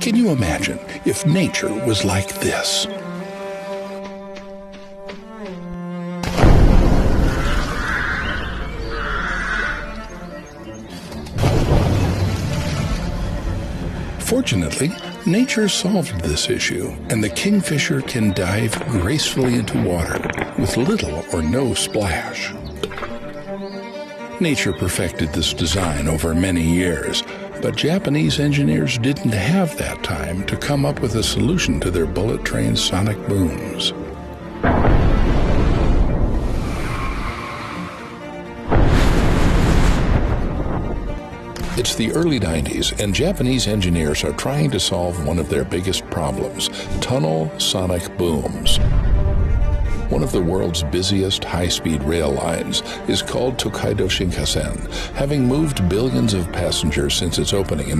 Can you imagine if nature was like this? Fortunately, nature solved this issue, and the kingfisher can dive gracefully into water with little or no splash. Nature perfected this design over many years, but Japanese engineers didn't have that time to come up with a solution to their bullet train sonic booms. It's the early 90s, and Japanese engineers are trying to solve one of their biggest problems: tunnel sonic booms. One of the world's busiest high-speed rail lines is called Tokaido Shinkansen, having moved billions of passengers since its opening in